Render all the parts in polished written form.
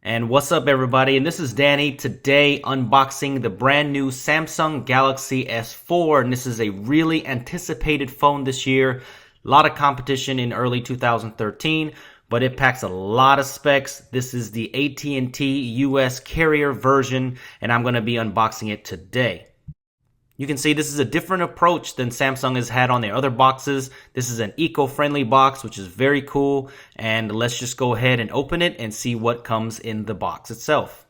And what's up, everybody? And this is Danny. Today, unboxing the brand new Samsung Galaxy S4. And this is a really anticipated phone this year. A lot of competition in early 2013, but it packs a lot of specs. This is the AT&T US carrier version, and I'm going to be unboxing it today. You can see this is a different approach than Samsung has had on their other boxes. This is an eco-friendly box, which is very cool. And let's just go ahead and open it and see what comes in the box itself.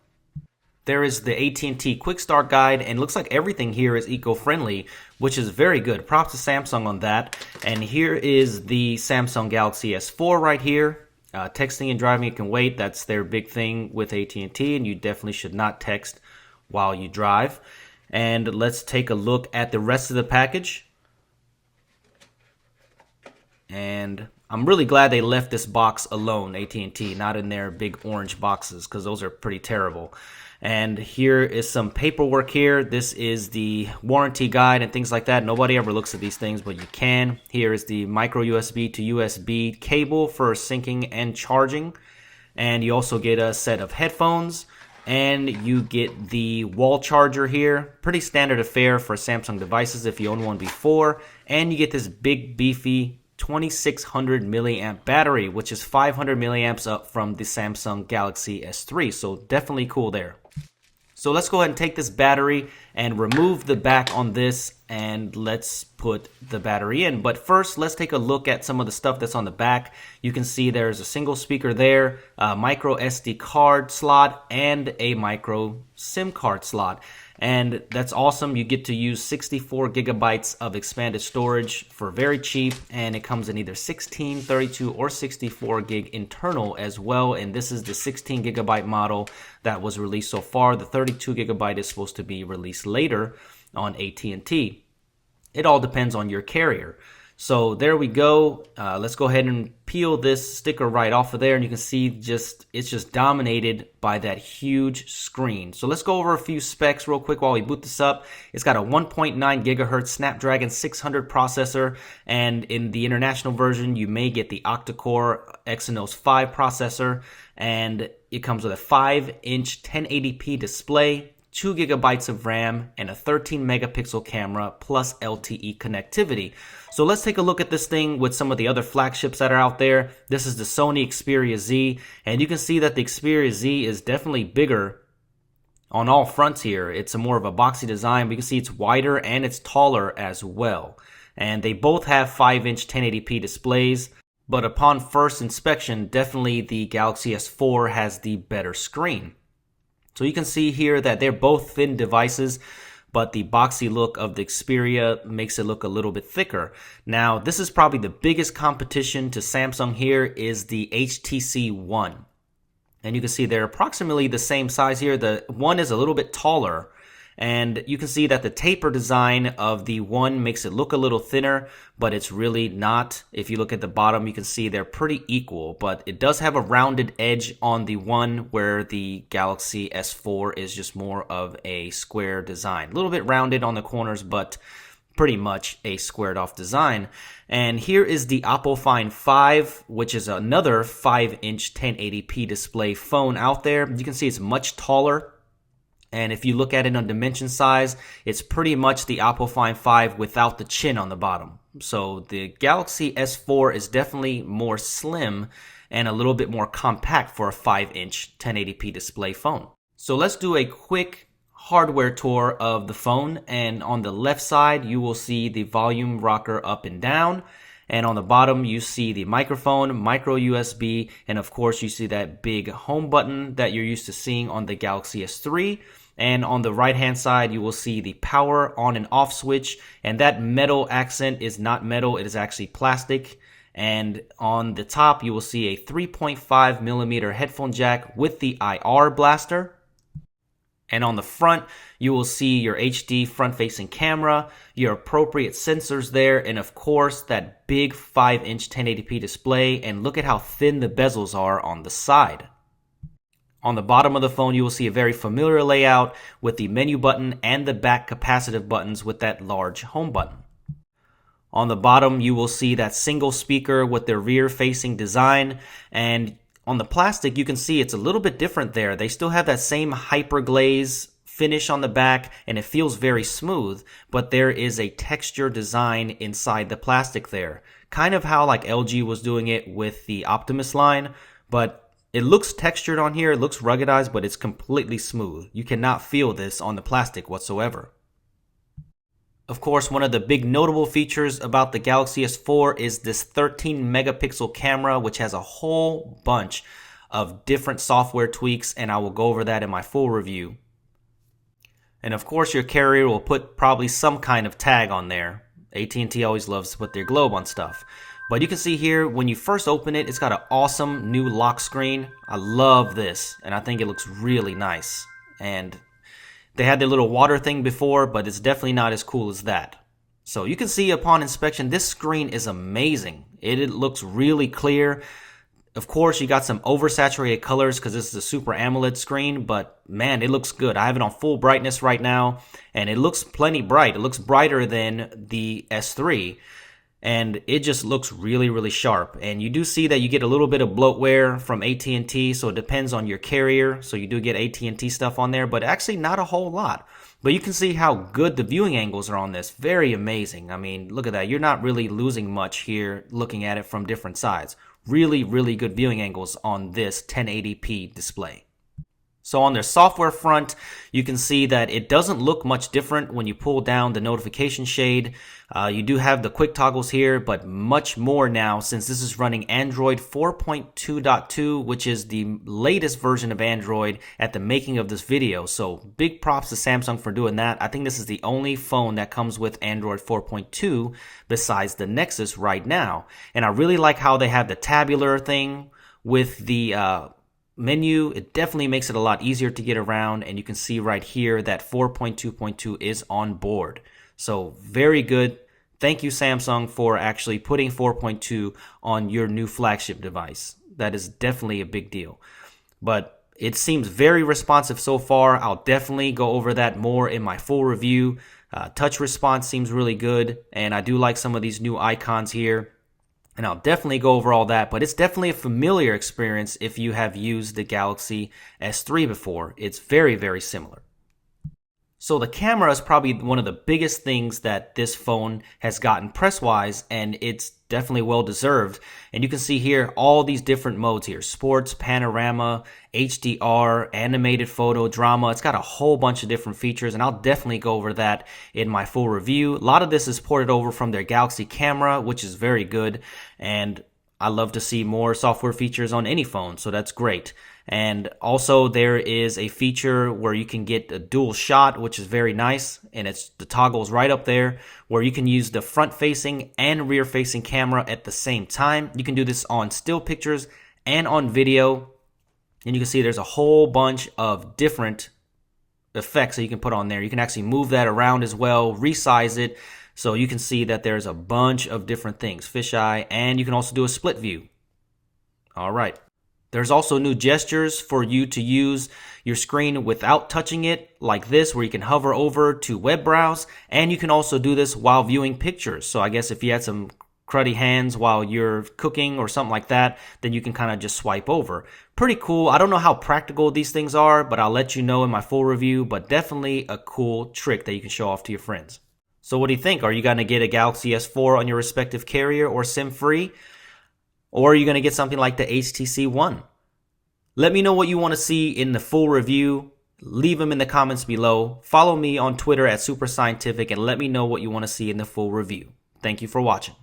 There is the AT&T Quick Start Guide, and it looks like everything here is eco-friendly, which is very good. Props to Samsung on that. And here is the Samsung Galaxy S4 right here. Texting and driving, it can wait. That's their big thing with AT&T, and you definitely should not text while you drive. And let's take a look at the rest of the package. And I'm really glad they left this box alone, AT&T, not in their big orange boxes, because those are pretty terrible. And here is some paperwork here. This is the warranty guide and things like that. Nobody ever looks at these things, but you can. Here is the micro USB to USB cable for syncing and charging. And you also get a set of headphones. And you get the wall charger here. Pretty standard affair for Samsung devices if you own one before. And you get this big beefy 2600 milliamp battery, which is 500 milliamps up from the Samsung Galaxy S3. So definitely cool there. So let's go ahead and take this battery and remove the back on this, and let's put the battery in. But first, let's take a look at some of the stuff that's on the back. You can see there's a single speaker there, a micro SD card slot, and a micro SIM card slot. And that's awesome. You get to use 64 gigabytes of expanded storage for very cheap, and it comes in either 16, 32, or 64 gig internal as well. And this is the 16 gigabyte model that was released so far. The 32 gigabyte is supposed to be released later on AT&T. It all depends on your carrier. So there we go. Let's go ahead and peel this sticker right off of there, and you can see it's just dominated by that huge screen. So let's go over a few specs real quick while we boot this up. It's got a 1.9 gigahertz Snapdragon 600 processor, and in the international version, you may get the octa-core Exynos 5 processor, and it comes with a 5-inch 1080p display, 2 gigabytes of RAM, and a 13 megapixel camera plus LTE connectivity. So let's take a look at this thing with some of the other flagships that are out there. This is the Sony Xperia Z, and you can see that the Xperia Z is definitely bigger on all fronts here. It's a more of a boxy design, but you can see it's wider and it's taller as well. And they both have 5-inch 1080p displays, but upon first inspection, definitely the Galaxy S4 has the better screen. So you can see here that they're both thin devices, but the boxy look of the Xperia makes it look a little bit thicker. Now, this is probably the biggest competition to Samsung here is the HTC One. And you can see they're approximately the same size here. The One is a little bit taller, and you can see that the taper design of the One makes it look a little thinner, but it's really not. If you look at the bottom, you can see they're pretty equal, but it does have a rounded edge on the One, where the Galaxy S4 is just more of a square design. A little bit rounded on the corners, but pretty much a squared off design. And here is the Oppo Find 5, which is another 5-inch 1080p display phone out there. You can see it's much taller. And if you look at it on dimension size, it's pretty much the Oppo Find 5 without the chin on the bottom. So the Galaxy S4 is definitely more slim and a little bit more compact for a 5-inch 1080p display phone. So let's do a quick hardware tour of the phone. And on the left side, you will see the volume rocker up and down. And on the bottom, you see the microphone, micro USB, and of course, you see that big home button that you're used to seeing on the Galaxy S3. And on the right-hand side, you will see the power on and off switch. And that metal accent is not metal, it is actually plastic. And on the top, you will see a 3.5 millimeter headphone jack with the IR blaster. And on the front, you will see your HD front-facing camera, your appropriate sensors there, and of course, that big 5-inch 1080p display. And look at how thin the bezels are on the side. On the bottom of the phone, you will see a very familiar layout with the menu button and the back capacitive buttons with that large home button. On the bottom, you will see that single speaker with the rear-facing design, and on the plastic, you can see it's a little bit different there. They still have that same hyper glaze finish on the back, and it feels very smooth, but there is a texture design inside the plastic there. Kind of how like LG was doing it with the Optimus line, but it looks textured on here, it looks ruggedized, but it's completely smooth. You cannot feel this on the plastic whatsoever. Of course, one of the big notable features about the Galaxy S4 is this 13 megapixel camera, which has a whole bunch of different software tweaks, and I will go over that in my full review. And of course, your carrier will put probably some kind of tag on there. AT&T always loves to put their globe on stuff. But you can see here, when you first open it, it's got an awesome new lock screen. I love this, and I think it looks really nice. And they had their little water thing before, but it's definitely not as cool as that. So you can see upon inspection, this screen is amazing. It looks really clear. Of course, you got some oversaturated colors because this is a Super AMOLED screen, but man, it looks good. I have it on full brightness right now, and it looks plenty bright. It looks brighter than the S3, and it just looks really, really sharp. And you do see that you get a little bit of bloatware from AT&T, so it depends on your carrier. So you do get AT&T stuff on there, but actually not a whole lot. But you can see how good the viewing angles are on this. Very amazing. I mean, look at that. You're not really losing much here looking at it from different sides. Really, really good viewing angles on this 1080p display. So on their software front, you can see that it doesn't look much different when you pull down the notification shade. You do have the quick toggles here, but much more now since this is running Android 4.2.2, which is the latest version of Android at the making of this video. So big props to Samsung for doing that. I think this is the only phone that comes with Android 4.2 besides the Nexus right now. And I really like how they have the tabular thing with the menu. It definitely makes it a lot easier to get around, and you can see right here that 4.2.2 is on board. So very good. Thank you, Samsung, for actually putting 4.2 on your new flagship device. That is definitely a big deal. But it seems very responsive so far. I'll definitely go over that more in my full review. Touch response seems really good, and I do like some of these new icons here. And I'll definitely go over all that, but it's definitely a familiar experience if you have used the Galaxy S3 before. It's very, very similar. So the camera is probably one of the biggest things that this phone has gotten press-wise, and it's definitely well-deserved. And you can see here all these different modes here: sports, panorama, HDR, animated photo, drama. It's got a whole bunch of different features, and I'll definitely go over that in my full review. A lot of this is ported over from their Galaxy camera, which is very good, and I love to see more software features on any phone, so that's great. And also there is a feature where you can get a dual shot, which is very nice, and it's the toggles right up there where you can use the front facing and rear facing camera at the same time. You can do this on still pictures and on video, and you can see there's a whole bunch of different effects that you can put on there. You can actually move that around as well, resize it, so you can see that there's a bunch of different things, fisheye, and you can also do a split view. All right. There's also new gestures for you to use your screen without touching it, like this, where you can hover over to web browse, and you can also do this while viewing pictures. So I guess if you had some cruddy hands while you're cooking or something like that, then you can kind of just swipe over. Pretty cool. I don't know how practical these things are, but I'll let you know in my full review, but definitely a cool trick that you can show off to your friends. So what do you think? Are you going to get a Galaxy S4 on your respective carrier or SIM-free? Or are you going to get something like the HTC One? Let me know what you want to see in the full review. Leave them in the comments below. Follow me on Twitter at SuperScientific and let me know what you want to see in the full review. Thank you for watching.